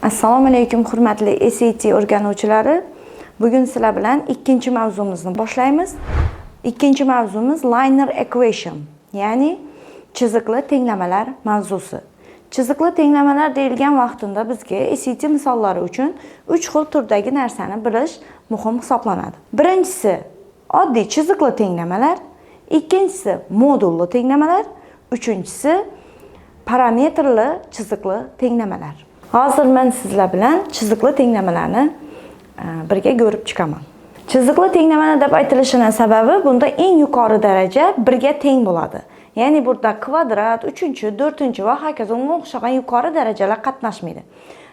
Assalomu alaykum hurmatli SAT o'rganuvchilari. Bugun sizlar bilan ikkinchi mavzumizni boshlaymiz. Ikkinchi mavzumiz linear equation, ya'ni chiziqli tenglamalar mavzusi. Chiziqli tenglamalar deyilgan vaqtida bizga SAT misollari uchun 3 xil turdagi narsani bilish muhim hisoblanadi. Birinchisi oddiy chiziqli tenglamalar, ikkinchisi modulli tenglamalar, uchinchisi parametrli chiziqli tenglamalar. Hozir men sizlar bilan chiziqli tenglamalarni birga ko'rib chiqaman. Chiziqli tenglamalar deb aytilishining sababi bunda eng yuqori daraja 1 ga teng bo'ladi. Ya'ni burada kvadrat, 3-4 va hokazo o'xshagan yuqori darajalar qatnashmaydi.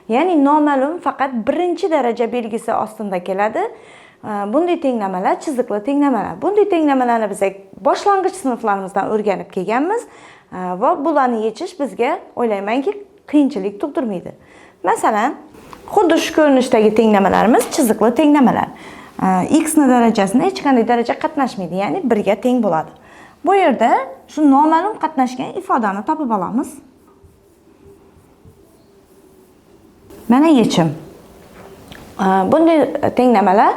Ya'ni noma'lum faqat 1-daraja belgisi ostida keladi. Bunday tenglamalar chiziqli tenglamalar. Bunday tenglamalarni biz boshlang'ich sinflarimizdan o'rganib kelganmiz va bularni yechish bizga o'ylaymanki qiyinchilik tug'dirmaydi. Masalan, xuddi shu ko'rinishdagi tenglamalarimiz chiziqli tenglamalar. X ni darajasida hech qanday daraja qatnashmaydi, ya'ni 1 ga teng bo'ladi. Bu yerda shu noma'lum qatnashgan ifodani topib olamiz. Mana yechim. Bunday tenglamalar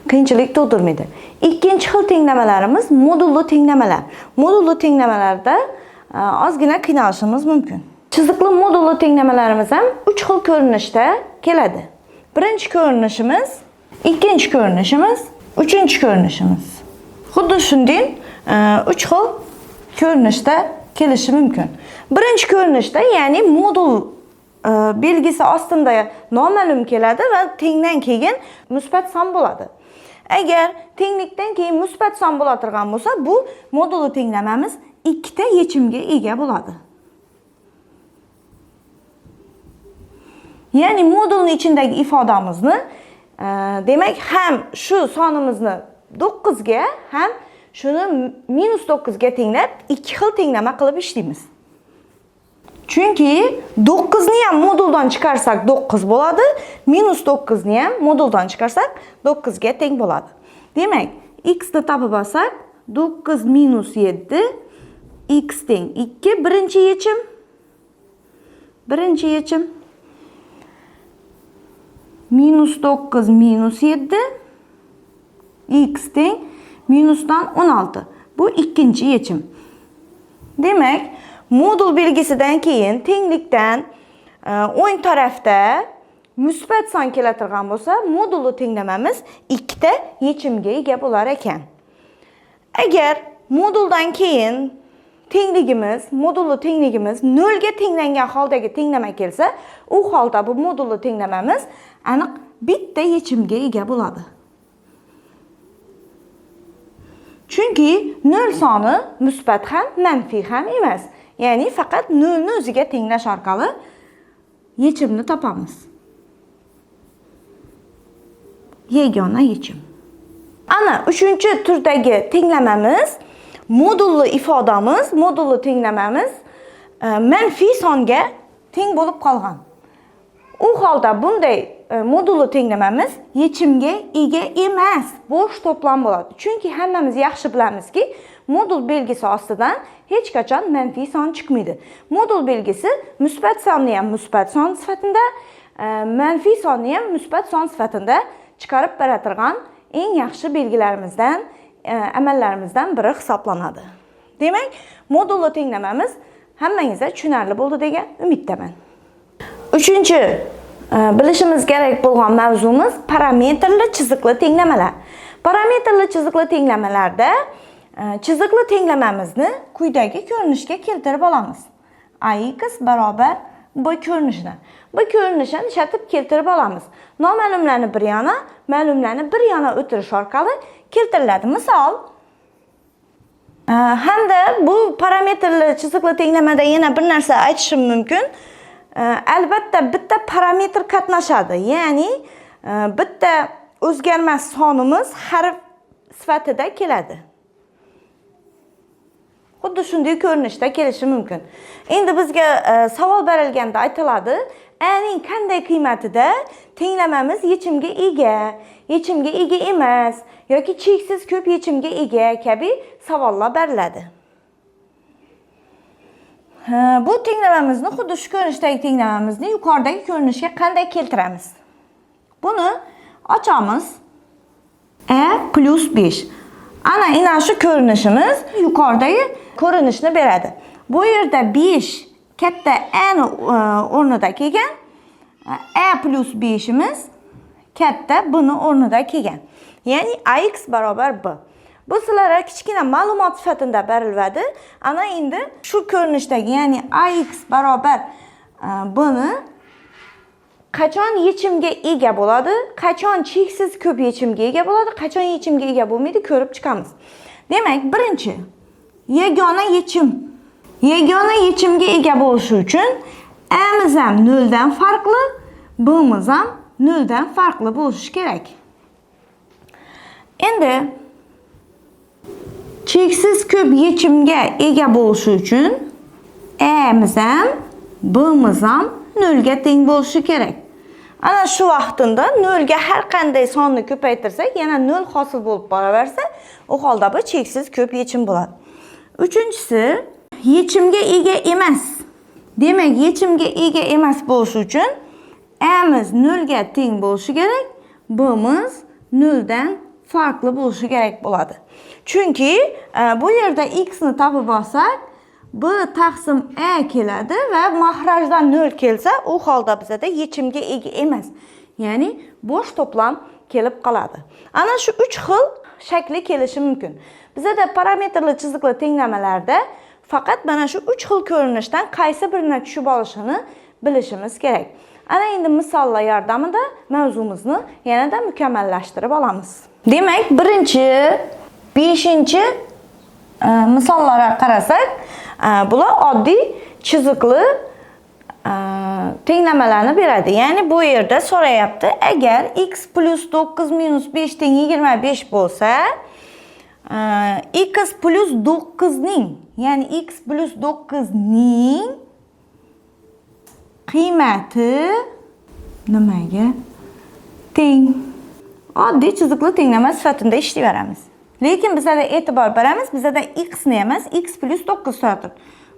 qiyinchilik tug'dirmaydi. Ikkinchi xil tenglamalarimiz modulli tenglamalar. Modulli tenglamalarda ozgina qiynalishimiz mumkin. Chiziqli modulli tenglamalarimiz ham 3 xil ko'rinishda keladi. Birinchi ko'rinishimiz, ikkinchi ko'rinishimiz, uchinchi ko'rinishimiz. Xuddi shunday 3 xil ko'rinishda kelishi mumkin. Birinchi ko'rinishda, ya'ni modul belgisi ostida noma'lum keladi va tengdan keyin musbat son bo'ladi. Agar tenglikdan keyin musbat son bo'la turgan bo'lsa, bu modulli tenglamamiz ikkita yechimga ega bo'ladi. Ya'ni modulning ichidagi ifodamizni demak ham shu sonimizni 9 ga, ham shuni -9 ga tenglab ikki xil tenglama qilib ishlaymiz. Chunki 9 ni ham moduldan chiqarsak 9 bo'ladi, -9 ni ham moduldan chiqarsak 9 ga teng bo'ladi. Demak, x ni topib olsak 9 - 7 x teng 2. Birinchi yechim. -9 - 7 x teng minusdan 16. Bu ikkinchi yechim. Demak, modul belgisidan keyin tenglikdan o'ng tarafda musbat son keladigan bo'lsa, modulli tenglamamiz ikkita yechimga ega bo'lar ekan. Agar moduldan keyin modulli tengligimiz 0 ga tenglangan holdagi tenglama kelsa, u holda bu modulli tenglamamiz aniq bitta yechimga ega bo'ladi. Chunki 0 soni musbat ham, manfiy ham emas. Ya'ni faqat 0 ni o'ziga tenglash orqali yechimni topamiz. Yagona yechim. Ana 3-turdagi tenglamamiz, modulli ifodamiz, modulli tenglamamiz manfiy songa teng bo'lib qolgan. U holda bunday modulli tenglamamiz yechimga ega emas, bo'sh to'plam bo'ladi. Chunki hammamiz yaxshi bilamizki, modul belgisi ostidan hech qachon manfiy son chiqmaydi. Modul belgisi musbat sonni ham musbat son sifatida, manfiy sonni ham musbat son sifatida chiqarib beradigan eng yaxshi belgilarimizdan, amallarimizdan biri hisoblanadi. Demak, modulli tenglamamiz hammangizga tushunarli bo'ldi degan umiddaman. Uchinchi bilishimiz kerak bo'lgan mavzumiz parametrli chiziqli tenglamalar. Parametrli chiziqli tenglamalarda chiziqli tenglamamizni quyidagi ko'rinishga keltirib olamiz. Ax barobar bu ko'rinishdan. Bu ko'rinishni ishlatib keltirib olamiz. Noma'lumlarni bir yana, ma'lumlarni bir yana o'tirish orqali keltiriladi. Misol, hamda bu parametrli chiziqli tenglamada yana bir narsa aytishim mumkin. Albatta bitta parametr qatnashadi. Ya'ni bitta o'zgarmas sonimiz harf sifatida keladi. Xuddi shunday ko'rinishda kelishi mumkin. Endi bizga savol berilganda aytiladi, a'ning qanday qiymatida tenglamamiz yechimga ega emas yoki cheksiz ko'p yechimga ega kabi savollar beriladi. Bu tenglamamizni xuddi shu ko'rinishdagi tenglamamizni yuqoridagi ko'rinishga qanday keltiramiz? Buni ochamiz. +5. Ana shu ko'rinishimiz yuqoridagi ko'rinishni beradi. Bu yerda 5 katta a o'rnida kelgan, a+5imiz katta buni o'rnida kelgan. Ya'ni ax barobar b. Bu sizlarga kichkina ma'lumot sifatida beriladi. Ana endi shu ko'rinishdagi, ya'ni ax barobar buni qachon yechimga ega bo'ladi, qachon cheksiz ko'p yechimga ega bo'ladi, qachon yechimga ega bo'lmaydi ko'rib chiqamiz. Demak, birinchi yagona yechim. Yagona yechimga ega bo'lishi uchun a'miz ham 0 dan farqli, b'miz ham 0 dan farqli bo'lishi kerak. Endi cheksiz ko'p yechimga ega bo'lishi uchun a'miz ham b'miz ham 0 ga teng bo'lishi kerak. Ana shu vaqtida 0 ga har qanday sonni ko'paytirsak, yana 0 hosil bo'lib boraversa, u holda bu cheksiz ko'p yechim bo'ladi. Uchinchisi, yechimga ega emas. Demak, yechimga ega emas bo'lishi uchun a'miz 0 ga teng bo'lishi kerak, b'miz 0 dan farqli bo'lishi kerak bo'ladi. Chunki bu yerda x ni topib olsak, b taqsim a keladi va mahrajdan 0 kelsa, u holda bizda yechimga ega emas. Ya'ni bo'sh to'plam kelib qoladi. Ana shu 3 xil shakli kelishi mumkin. Bizda parametrli chiziqli tenglamalarda faqat mana shu 3 xil ko'rinishdan qaysi birini tushib olishini bilishimiz kerak. Ana endi misollar yordamida mavzumizni yanada mukammallashtirib olamiz. Demak, birinchi, 5-chi misollarga qarasak, bular oddiy chiziqli tenglamalarni beradi. Ya'ni bu yerda so'rayapti, agar x + 9 - 5 teng 25 bo'lsa, x + 9 ning, ya'ni x + 9 ning qiymati nimaga teng? Oddiy chiziqli tenglama sifatida ishlayveramiz. Lekin bizda e'tibor beramiz, bizda x ni emas, x + 9 turadi.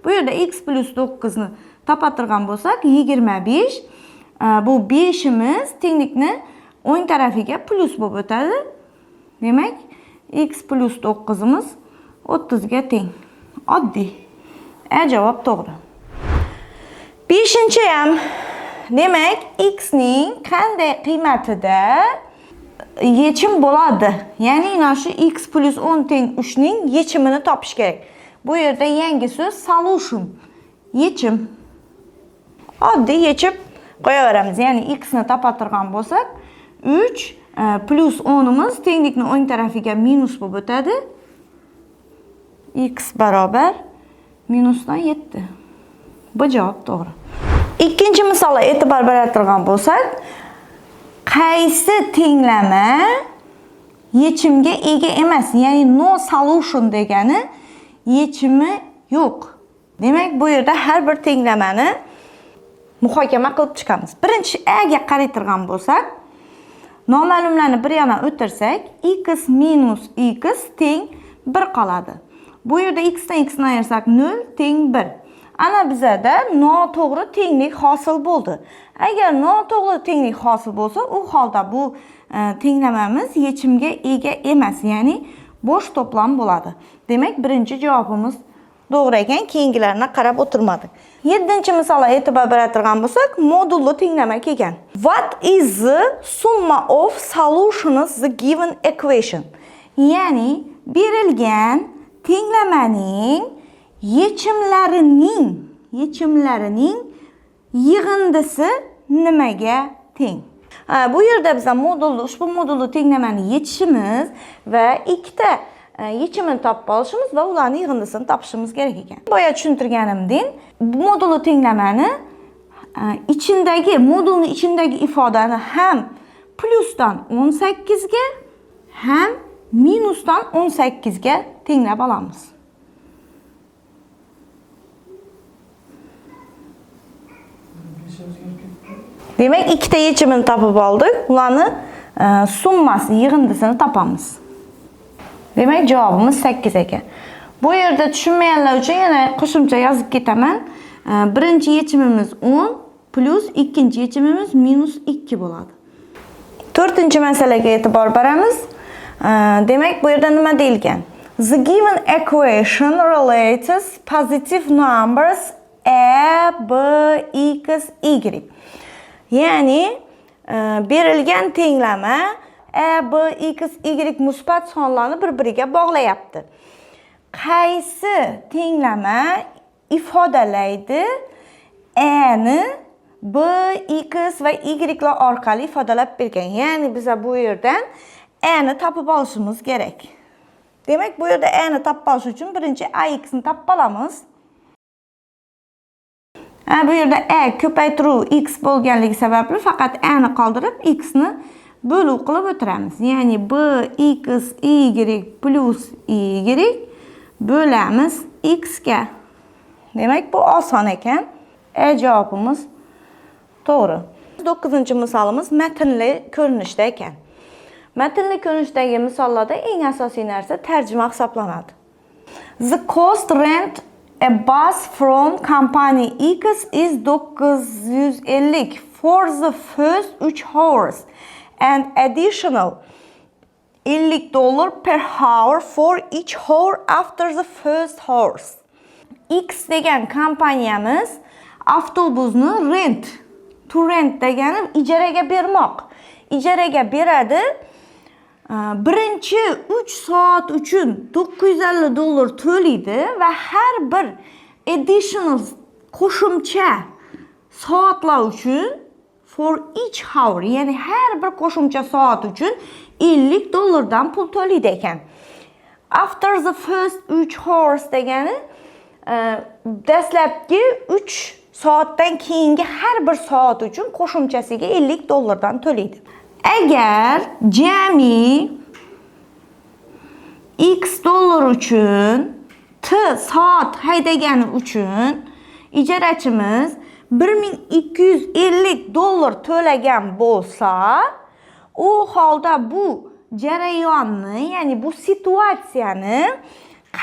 Bu yerda x + 9 ni topatirgan bo'lsak, 25. Bu 5imiz tenglikni o'ng tarafiga plus bo'lib o'tadi. Demak, x + 9imiz 30 ga teng. Oddiy. Javob to'g'ri. 5-chi ham, demak, x ning qanday qiymatida yechim bo'ladi? Ya'ni mana shu x + 10 teng 3 ning yechimini topish kerak. Bu yerda yangi so'z solution. Yechim. Oddiy yechib qo'yaveramiz. Ya'ni x ni topatirgan bo'lsak, 3 + 10 imiz tenglikni o'ng tarafiga minus bo'lib o'tadi. X barobar minusdan 7. Bu javob to'g'ri. Ikkinchi misolga e'tibor beradigan bo'lsak, qaysi tenglama yechimga ega emas? Ya'ni no solution degani yechimi yo'q. Demak, bu yerda har bir tenglamani muhokama qilib chiqamiz. Birinchi a ga qaraytirgan bo'lsak, noma'lumlarni bir yana o'tirsak, x minus x teng 1 qoladi. Bu yerda x dan x ni ayirsak 0 teng 1. Ana bizada noto'g'ri tenglik hosil bo'ldi. Agar noto'g'ri tenglik hosil bo'lsa, u holda bu tenglamamiz yechimga ega emas, ya'ni bo'sh to'plam bo'ladi. Demak, birinchi javobimiz to'g'ri ekan, keyingilarni qarab o'tirmadik. 7-chi misolga e'tibor beradigan bo'lsak, modulli tenglama kelgan. What is the summa of solutions the given equation? Ya'ni berilgan tenglamaning yechimlarining yig'indisi nimaga teng? Bu yerda biz ushbu modulli tenglamani yechishimiz va ikkita yechimini topib olishimiz va ularning yig'indisini topishimiz kerak ekan. Boya tushuntirganimdek, bu modulli tenglamani modulning ichindagi ifodani ham plusdan 18 ga ham minusdan 18 ga tenglab olamiz. Demak, ikkita yechimini topib oldik. Ularni summasi, yig'indisini topamiz. Demak, javobimiz 8 ekan. Bu yerda tushunmaganlar uchun yana qo'shimcha yozib ketaman. Birinchi yechimimiz 10 plus ikkinchi yechimimiz -2 bo'ladi. To'rtinchi masalaga e'tibor beramiz. Demak, bu yerda nima deyilgan? The given equation relates positive numbers a, b, x, y. Ya'ni berilgan tenglama a, b, x, y musbat sonlarni bir-biriga bog'layapti. Qaysi tenglama ifodalaydi a ni b, x va y lar orqali ifodalab bergan. Ya'ni biz bu yerdan a ni topib olishimiz kerak. Demak, bu yerda a ni topib olish uchun birinchi ax ni topib olamiz. Bu yerda a ko'paytiruv x bo'lganligi sababli faqat a ni qoldirib x ni bo'luv qilib o'tiramiz. Ya'ni b, x, y plus y bo'lamiz x ga. Demak, bu oson ekan. Javobimiz to'g'ri. 9-misolimiz matnli ko'rinishda ekan. Matnli ko'rinishdagi misollarda eng asosiy narsa tarjima hisoblanadi. The cost rent a bus from company X is 950 for the first 3 hours and additional $50 per hour for each hour after the first hours. X degan kompaniyamiz avtobusni to rent degani ijaraga bermoq. Ijaraga beradi. Birinchi 3 soat uchun $950 to'laydi va har bir additional qo'shimcha soatlar uchun for each hour, ya'ni har bir qo'shimcha soat uchun $50 dan pul to'laydi ekan. After the first 3 hours degani dastlabki 3 soatdan keyingi har bir soat uchun qo'shimchasiga $50 dan to'laydi. Agar jami x dollar uchun t soat haydagani uchun ijarachimiz $1250 to'lagan bo'lsa, u holda bu jarayonni, ya'ni bu situatsiyani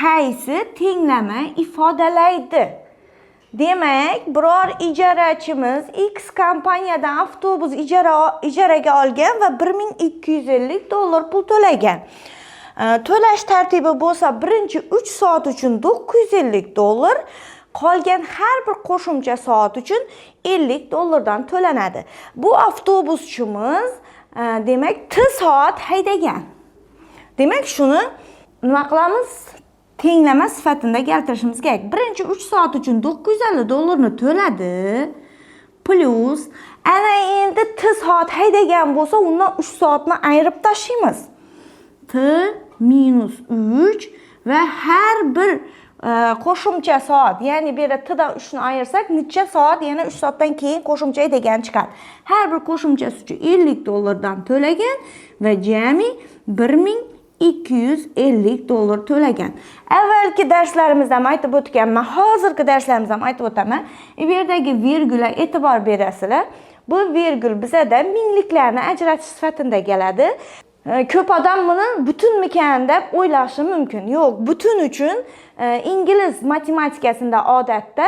qaysi tenglama ifodalaydi? Demak, biror ijarachimiz X kompaniyadan avtobus ijaraga olgan va $1250 pul to'lagan. To'lash tartibi bo'lsa, birinchi 3 soat uchun $950, qolgan har bir qo'shimcha soat uchun $50 dan to'lanadi. Bu avtobuschimiz demak t soat haydagan. Demak, shuni nima qilamiz? Tenglama sifatida keltirishimiz kerak. Birinchi 3 soat uchun $950 ni to'ladi. Plus ana endi t soat haydagan bo'lsa, undan 3 soatni ayirib tashlaymiz. T minus 3 va har bir qo'shimcha soat, ya'ni bu yerda t dan 3 ni ayirsak, necha soat, yana 3 soatdan keyin qo'shimcha degan chiqadi. Har bir qo'shimchasi uchun $50 dan to'lagan va jami $1250 to'lagan. Avvalgi darslarimizda ham aytib o'tganman, hozirgi darslarimizda ham aytib o'taman. Bu yerdagi virgulga e'tibor berasizlar. Bu virgul bizada mingliklarni ajratish sifatida keladi. Ko'p odam buni butunmikan deb o'ylashi mumkin. Yo'q, butun uchun ingliz matematikasida odatda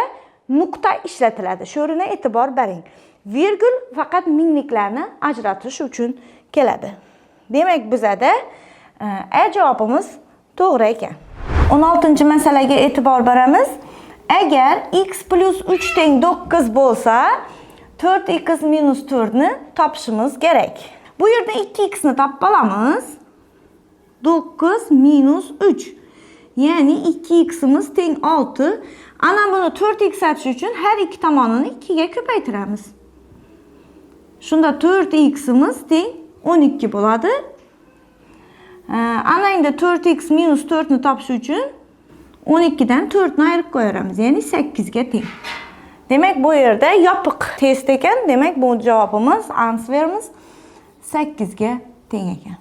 nuqta ishlatiladi. Sho'rina e'tibor bering. Virgul faqat mingliklarni ajratish uchun keladi. Demak, bizada javobimiz to'g'ri ekan. 16-masalaga e'tibor beramiz. Agar x plus 3 teng 9 bo'lsa, 4x minus 4 ni topishimiz kerak. Bu yerda 2x ni topib olamiz. 9 minus 3. Ya'ni 2x'imiz teng 6. Ana buni 4x etish uchun har ikki tomonini 2 ga ko'paytiramiz. Shunda 4x'imiz teng 12 bo'ladi. Ana endi 4x minus 4 ni topish uchun 12 dan 4 ni ayirib qo'yamiz. Ya'ni 8 ga teng. Demak, bu yerda yopiq test ekan. Demak, bu javobimiz, answerimiz 8 ga teng ekan.